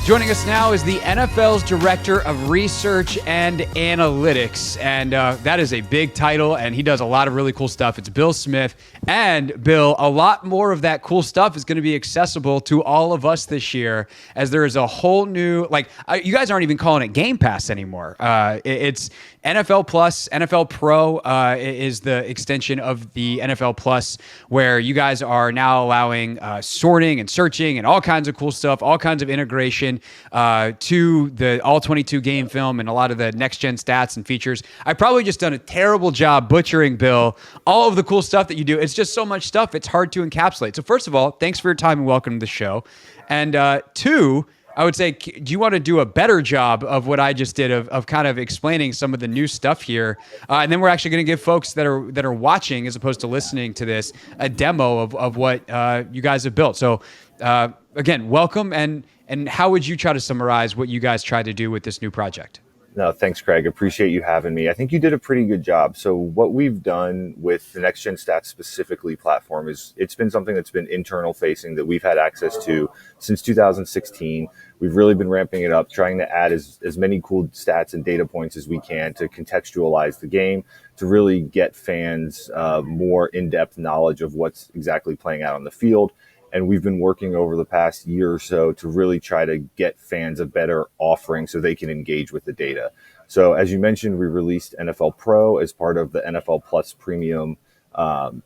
Joining us now is the NFL's Director of Research and Analytics, and that is a big title, and he does a lot of really cool stuff. It's Bill Smith, and Bill, a lot more of that cool stuff is going to be accessible to all of us this year, as there is a whole new, you guys aren't even calling it Game Pass anymore. It's NFL Plus. NFL Pro is the extension of the NFL Plus, where you guys are now allowing sorting and searching and all kinds of cool stuff, all kinds of integration to the All-22 game film and a lot of the NextGen Stats and features. I've probably just done a terrible job butchering, Bill, all of the cool stuff that you do. It's just so much stuff, it's hard to encapsulate. So first of all, thanks for your time and welcome to the show. And two, I would say, do you want to do a better job of what I just did of kind of explaining some of the new stuff here? And then we're actually going to give folks that are watching, as opposed to listening to this, a demo of what you guys have built. So again, welcome. And how would you try to summarize what you guys tried to do with this new project? No, thanks, Craig. Appreciate you having me. I think you did a pretty good job. So what we've done with the NextGen Stats specifically platform is it's been something that's been internal facing that we've had access to since 2016. We've really been ramping it up, trying to add as many cool stats and data points as we can to contextualize the game, to really get fans more in-depth knowledge of what's exactly playing out on the field. And we've been working over the past year or so to really try to get fans a better offering so they can engage with the data. So as you mentioned, we released NFL Pro as part of the NFL Plus Premium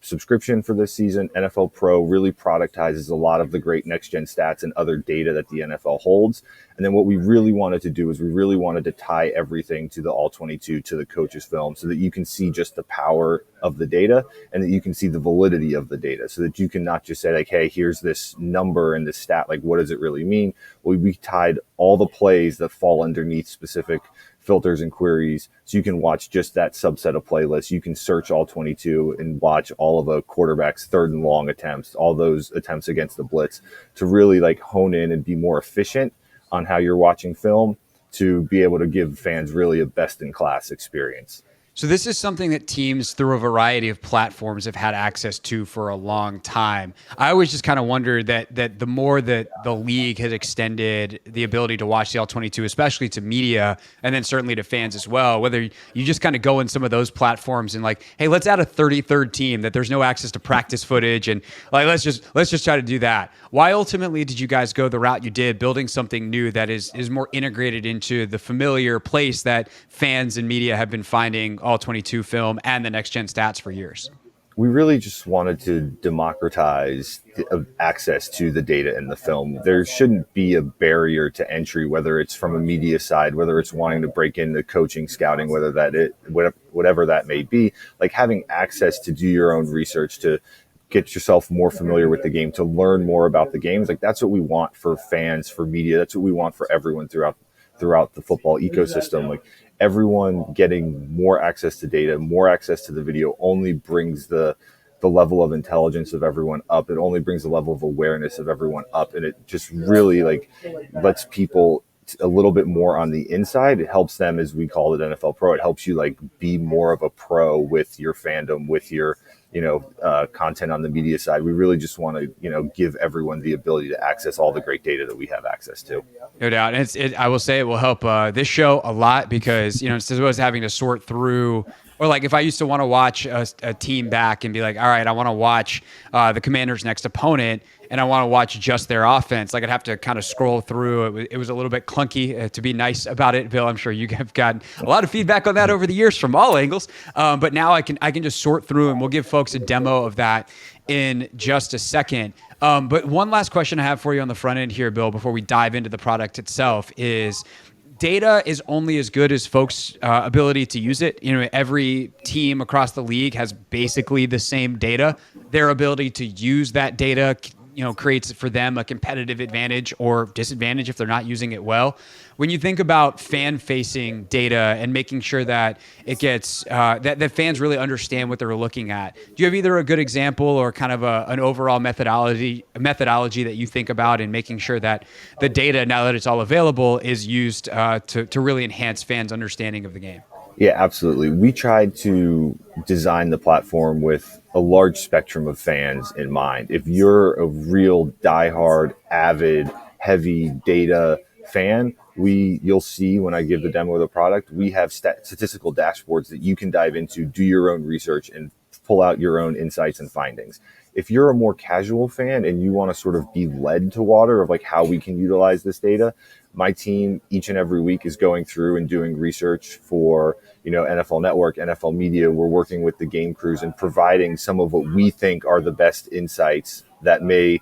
subscription for this season. NFL Pro really productizes a lot of the great next-gen stats and other data that the NFL holds. And then what we really wanted to do is we really wanted to tie everything to the All-22, to the coaches' film, so that you can see just the power of the data and that you can see the validity of the data, so that you can not just say, like, hey, here's this number and this stat, like, what does it really mean? Well, we tied all the plays that fall underneath specific filters and queries, so you can watch just that subset of playlists. You can search All-22 and watch all of a quarterback's third and long attempts, all those attempts against the blitz, to really like hone in and be more efficient on how you're watching film, to be able to give fans really a best-in-class experience. So this is something that teams through a variety of platforms have had access to for a long time. I always just kind of wondered that the more that the league has extended the ability to watch the All-22, especially to media, and then certainly to fans as well, whether you just kind of go in some of those platforms and like, hey, let's add a 33rd team that there's no access to practice footage, and like let's just try to do that. Why ultimately did you guys go the route you did, building something new that is more integrated into the familiar place that fans and media have been finding All-22 film and the NextGen Stats for years? We really just wanted to democratize access to the data in the film. There shouldn't be a barrier to entry, whether it's from a media side, whether it's wanting to break into coaching, scouting, whatever that may be. Like, having access to do your own research, to get yourself more familiar with the game, to learn more about the games. Like, that's what we want for fans, for media. That's what we want for everyone throughout the football ecosystem. Like, everyone getting more access to data, more access to the video only brings the level of intelligence of everyone up. It only brings the level of awareness of everyone up. And it just really like lets people a little bit more on the inside. It helps them, as we call it NFL Pro. It helps you like be more of a pro with your fandom, with your content on the media side. We really just want to, give everyone the ability to access all the great data that we have access to. No doubt. And I will say it will help this show a lot, because, instead of us having to sort through, or like if I used to want to watch a team back and be like, all right, I want to watch the Commanders' next opponent, and I want to watch just their offense, like I'd have to kind of scroll through. It was a little bit clunky, to be nice about it. Bill, I'm sure you have gotten a lot of feedback on that over the years from all angles. But now I can just sort through, and we'll give folks a demo of that in just a second. But one last question I have for you on the front end here, Bill, before we dive into the product itself, is data is only as good as folks' ability to use it. Every team across the league has basically the same data. Their ability to use that data creates for them a competitive advantage or disadvantage if they're not using it well. When you think about fan-facing data and making sure that it gets that fans really understand what they're looking at, do you have either a good example or kind of an overall methodology that you think about in making sure that the data, now that it's all available, is used to really enhance fans' understanding of the game? Yeah, absolutely. We tried to design the platform with a large spectrum of fans in mind. If you're a real diehard, avid, heavy data fan, you'll see when I give the demo of the product, we have statistical dashboards that you can dive into, do your own research, and pull out your own insights and findings. If you're a more casual fan and you want to sort of be led to water of like how we can utilize this data, my team each and every week is going through and doing research for, NFL Network, NFL Media. We're working with the game crews and providing some of what we think are the best insights that may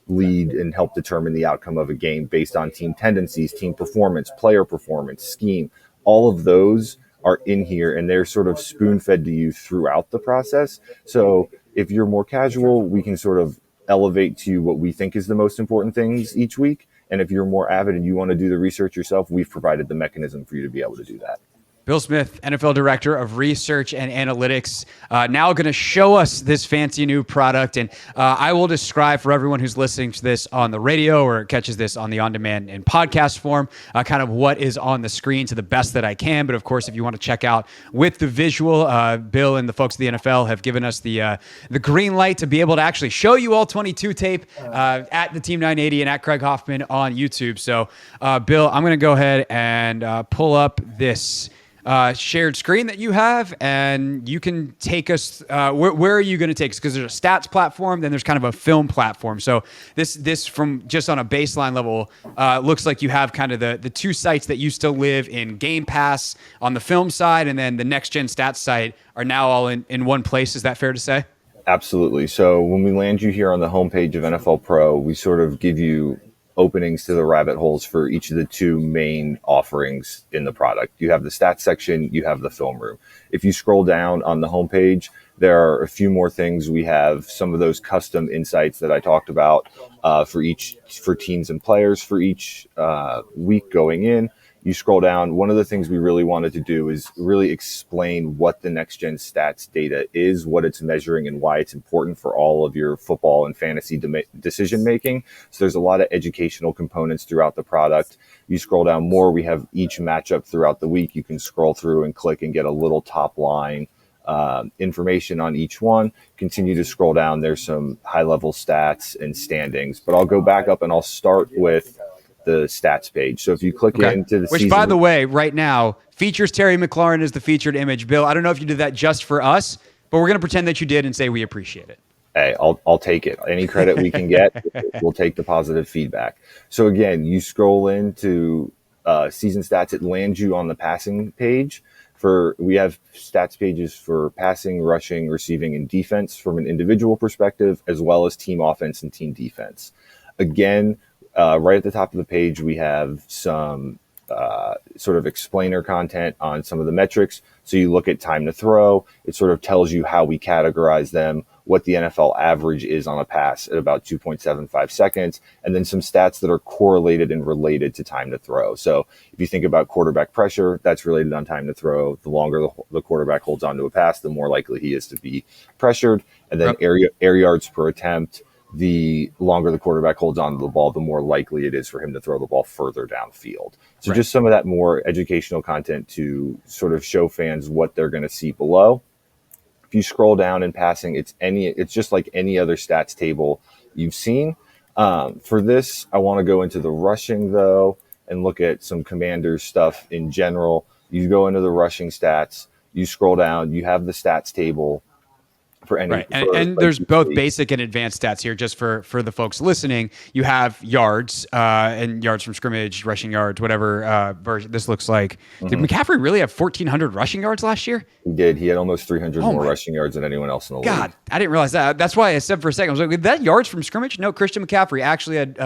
lead and help determine the outcome of a game based on team tendencies, team performance, player performance, scheme. All of those are in here, and they're sort of spoon-fed to you throughout the process. So if you're more casual, we can sort of elevate to what we think is the most important things each week. And if you're more avid and you want to do the research yourself, we've provided the mechanism for you to be able to do that. Bill Smith, NFL Director of Research and Analytics, now going to show us this fancy new product. And I will describe for everyone who's listening to this on the radio or catches this on the on-demand and podcast form, kind of what is on the screen to the best that I can. But of course, if you want to check out with the visual, Bill and the folks at the NFL have given us the green light to be able to actually show you All-22 tape at the Team 980 and at Craig Hoffman on YouTube. So, Bill, I'm going to go ahead and pull up this shared screen that you have, and you can take us where are you going to take us, because there's a stats platform, then there's kind of a film platform. So this from just on a baseline level looks like you have kind of the two sites that used to live in Game Pass on the film side, and then the NextGen Stats site are now all in one place. Is that fair to say? Absolutely. So when we land you here on the homepage of NFL Pro, we sort of give you openings to the rabbit holes for each of the two main offerings in the product. You have the stats section, you have the film room. If you scroll down on the homepage, there are a few more things. We have some of those custom insights that I talked about for teams and players for each week going in. You scroll down, one of the things we really wanted to do is really explain what the NextGen Stats data is, what it's measuring, and why it's important for all of your football and fantasy decision making. So there's a lot of educational components throughout the product. You scroll down more, we have each matchup throughout the week. You can scroll through and click and get a little top line information on each one. Continue to scroll down, there's some high level stats and standings, but I'll go back up and I'll start with the stats page. So if you click into the which, by the way, right now features Terry McLaurin as the featured image. Bill, I don't know if you did that just for us, but we're going to pretend that you did and say we appreciate it. Hey, I'll take it. Any credit we can get, we'll take the positive feedback. So again, you scroll into season stats, it lands you on the passing page. We have stats pages for passing, rushing, receiving, and defense from an individual perspective, as well as team offense and team defense. Again, right at the top of the page, we have some sort of explainer content on some of the metrics. So you look at time to throw, it sort of tells you how we categorize them, what the NFL average is on a pass at about 2.75 seconds, and then some stats that are correlated and related to time to throw. So if you think about quarterback pressure, that's related on time to throw. The longer the quarterback holds onto a pass, the more likely he is to be pressured. And then air yards per attempt, the longer the quarterback holds onto the ball, the more likely it is for him to throw the ball further downfield. So just some of that more educational content to sort of show fans what they're going to see below. If you scroll down in passing, it's just like any other stats table you've seen. For this, I want to go into the rushing though and look at some Commanders stuff in general. You go into the rushing stats, you scroll down, you have the stats table. And there's both basic and advanced stats here. Just for the folks listening, you have yards and yards from scrimmage, rushing yards, whatever version this looks like. Did McCaffrey really have 1,400 rushing yards last year? He did. He had almost 300 more rushing yards than anyone else in the league. God, I didn't realize that. That's why I said for a second, I was like, that yards from scrimmage? No, Christian McCaffrey actually had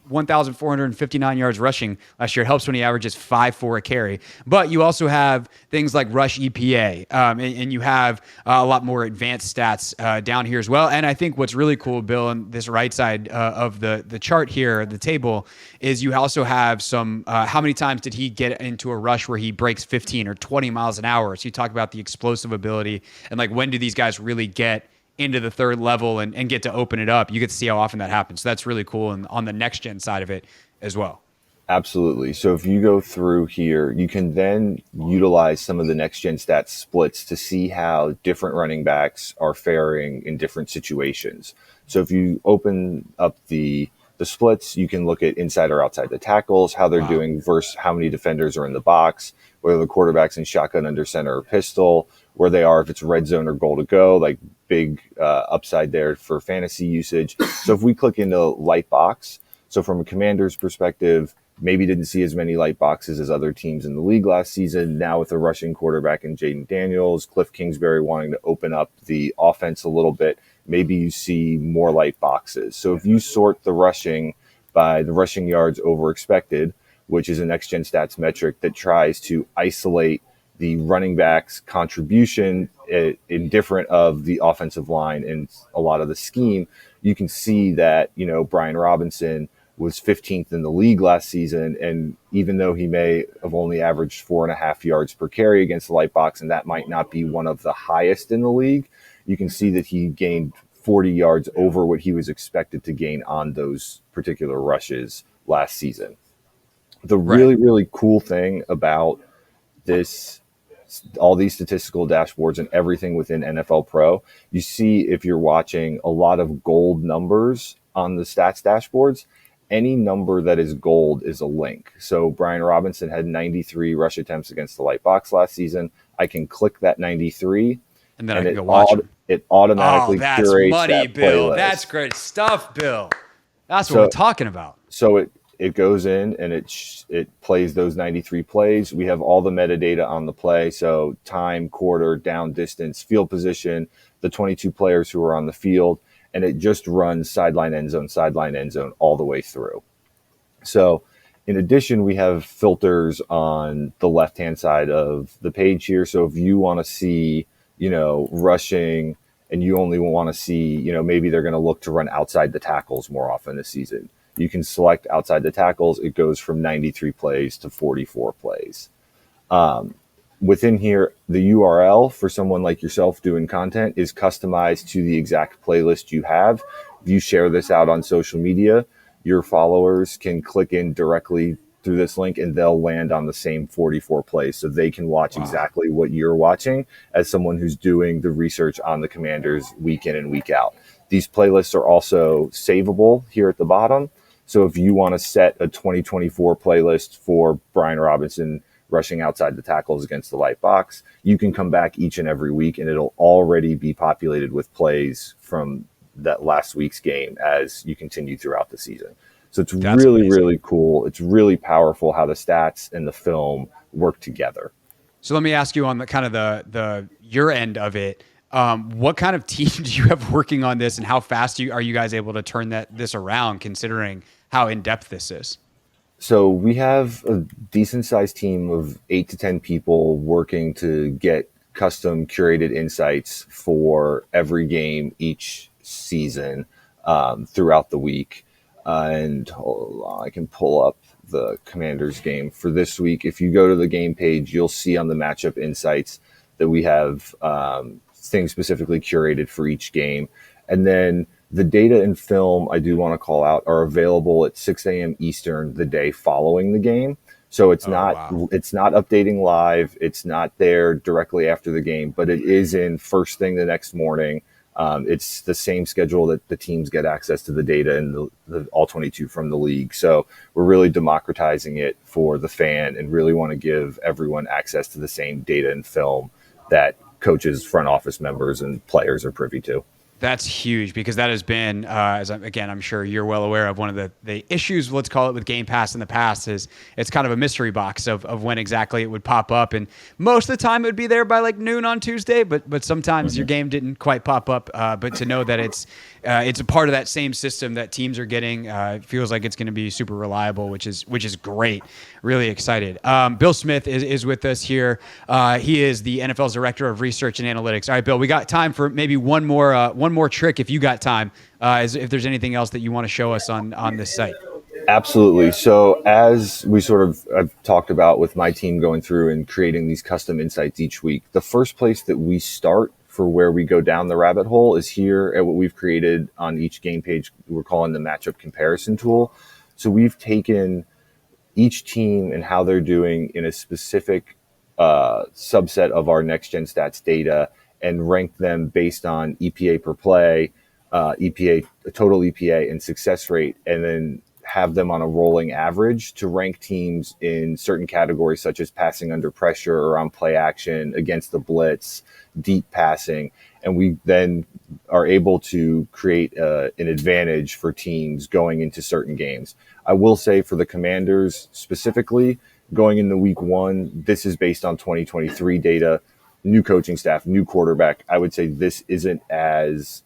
1,459 yards rushing last year. It helps when he averages 5.4 a carry. But you also have things like rush EPA, and you have a lot more advanced stats down here as well. And I think what's really cool, Bill, on this right side of the chart here, the table, is you also have some how many times did he get into a rush where he breaks 15 or 20 miles an hour. So you talk about the explosive ability and like when do these guys really get into the third level and get to open it up. You get to see how often that happens. So that's really cool and on the next gen side of it as well. Absolutely. So if you go through here, you can then utilize some of the next gen stats splits to see how different running backs are faring in different situations. So if you open up the the splits. You can look at inside or outside the tackles, how they're doing versus how many defenders are in the box, whether the quarterback's in shotgun, under center, or pistol, where they are, if it's red zone or goal to go, like big upside there for fantasy usage. So if we click into light box, so from a Commander's perspective, maybe didn't see as many light boxes as other teams in the league last season. Now with a rushing quarterback in Jaden Daniels, Cliff Kingsbury wanting to open up the offense a little bit, maybe you see more light boxes. So if you sort the rushing by the rushing yards over expected, which is a NextGen Stats metric that tries to isolate the running back's contribution indifferent of the offensive line and a lot of the scheme, you can see that, Brian Robinson was 15th in the league last season. And even though he may have only averaged 4.5 yards per carry against the light box, and that might not be one of the highest in the league, you can see that he gained 40 yards over what he was expected to gain on those particular rushes last season. The really, really cool thing about this, all these statistical dashboards and everything within NFL Pro, you see if you're watching a lot of gold numbers on the stats dashboards, any number that is gold is a link. So Brian Robinson had 93 rush attempts against the light box last season. I can click that 93 and then I can go watch them. It automatically that's curates money, that Bill. playlist. That's great stuff, Bill. That's what we're talking about. So it goes in and it plays those 93 plays. We have all the metadata on the play. So time, quarter, down distance, field position, the 22 players who are on the field, and it just runs sideline, end zone all the way through. So in addition, we have filters on the left-hand side of the page here. So if you want to see, rushing, and you only want to see, maybe they're going to look to run outside the tackles more often this season, you can select outside the tackles. It goes from 93 plays to 44 plays. Within here, the URL for someone like yourself doing content is customized to the exact playlist you have. If you share this out on social media, your followers can click in directly through this link and they'll land on the same 44 plays. So they can watch exactly what you're watching as someone who's doing the research on the Commanders week in and week out. These playlists are also savable here at the bottom. So if you want to set a 2024 playlist for Brian Robinson rushing outside the tackles against the light box, you can come back each and every week and it'll already be populated with plays from that last week's game as you continue throughout the season. So it's really cool. It's really powerful how the stats and the film work together. So let me ask you on the kind of the your end of it. What kind of team do you have working on this, and how fast are you guys able to turn this around, considering how in-depth this is? So we have a decent sized team of 8 to 10 people working to get custom curated insights for every game each season throughout the week. And hold on, I can pull up the Commanders game for this week. If you go to the game page, you'll see on the matchup insights that we have things specifically curated for each game. And then the data and film, I do want to call out, are available at 6 a.m. Eastern the day following the game. So it's not updating live. It's not there directly after the game, but it is in first thing the next morning. It's the same schedule that the teams get access to the data and the All-22 from the league. So we're really democratizing it for the fan and really want to give everyone access to the same data and film that coaches, front office members, and players are privy to. That's huge, because that has been, I'm sure you're well aware of, one of the issues, let's call it, with Game Pass in the past is it's kind of a mystery box of when exactly it would pop up. And most of the time it would be there by like noon on Tuesday, but sometimes your game didn't quite pop up. But to know that it's a part of that same system that teams are getting, feels like it's going to be super reliable, which is great. Really excited. Bill Smith is with us here. He is the NFL's Director of Research and Analytics. All right, Bill, we got time for maybe one more trick if you got time, if there's anything else that you want to show us on this site. Absolutely. So as we I've talked about with my team going through and creating these custom insights each week, the first place that we start for where we go down the rabbit hole is here at what we've created on each game page. We're calling the matchup comparison tool. So we've taken each team and how they're doing in a specific subset of our NextGen Stats data and ranked them based on EPA per play, EPA, total EPA, and success rate, and then have them on a rolling average to rank teams in certain categories such as passing under pressure or on play action, against the blitz, deep passing. And we then are able to create an advantage for teams going into certain games. I will say for the Commanders specifically, going into week one, this is based on 2023 data, new coaching staff, new quarterback. I would say this isn't as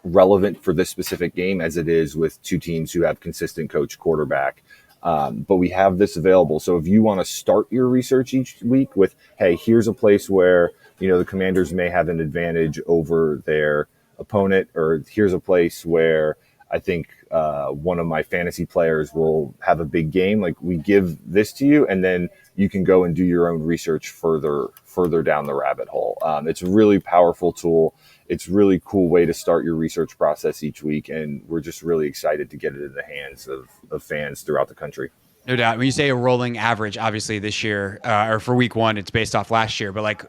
relevant for this specific game as it is with two teams who have consistent coach quarterback. But we have this available. So if you want to start your research each week with, hey, here's a place where, the Commanders may have an advantage over their opponent, or here's a place where I think one of my fantasy players will have a big game. Like, we give this to you, and then you can go and do your own research further down the rabbit hole. It's a really powerful tool. It's a really cool way to start your research process each week, and we're just really excited to get it in the hands of fans throughout the country. No doubt. When you say a rolling average, obviously this year, or for week one, it's based off last year, but like,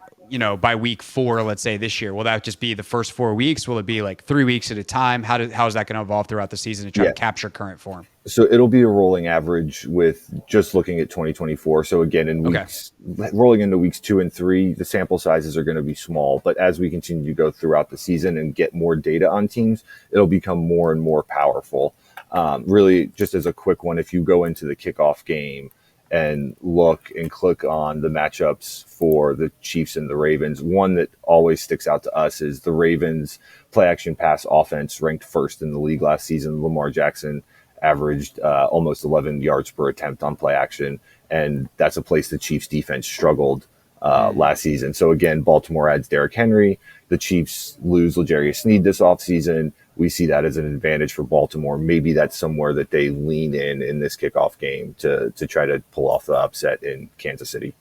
by week 4, let's say this year, will that just be the first 4 weeks? Will it be like 3 weeks at a time? How is that going to evolve throughout the season to try to capture current form? So it'll be a rolling average with just looking at 2024. So again, in weeks, rolling into weeks 2 and 3, the sample sizes are going to be small, but as we continue to go throughout the season and get more data on teams, it'll become more and more powerful. Really, just as a quick one, if you go into the kickoff game and look and click on the matchups for the Chiefs and the Ravens, one that always sticks out to us is the Ravens play action pass offense ranked first in the league last season. Lamar Jackson averaged almost 11 yards per attempt on play action, and that's a place the Chiefs defense struggled last season. So again, Baltimore adds Derrick Henry. The Chiefs lose L'Jarius Sneed this offseason. We see that as an advantage for Baltimore. Maybe that's somewhere that they lean in this kickoff game to try to pull off the upset in Kansas City.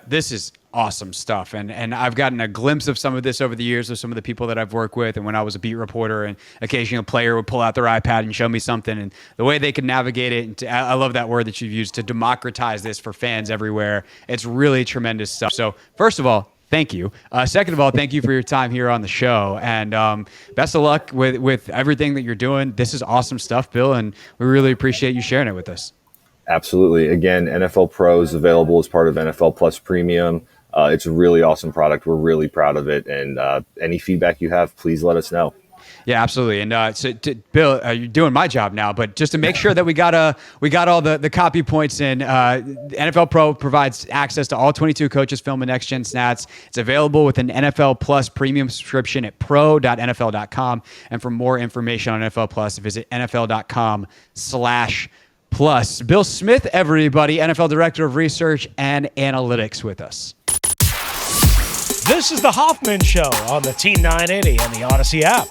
This is awesome stuff. And I've gotten a glimpse of some of this over the years with some of the people that I've worked with. And when I was a beat reporter, and occasionally a player would pull out their iPad and show me something, and the way they could navigate it. And I love that word that you've used, to democratize this for fans everywhere. It's really tremendous stuff. So first of all, thank you. Second of all, thank you for your time here on the show, and best of luck with everything that you're doing. This is awesome stuff, Bill, and we really appreciate you sharing it with us. Absolutely. Again, NFL Pro is available as part of NFL Plus Premium. It's a really awesome product. We're really proud of it, and any feedback you have, please let us know. Yeah, absolutely. And Bill, you're doing my job now, but just to make sure that we got all the copy points in, NFL Pro provides access to all 22 coaches' film and NextGen Stats. It's available with an NFL Plus premium subscription at pro.nfl.com. And for more information on NFL Plus, visit nfl.com/plus. Bill Smith, everybody, NFL Director of Research and Analytics with us. This is the Hoffman Show on the Team 980 and the Odyssey app.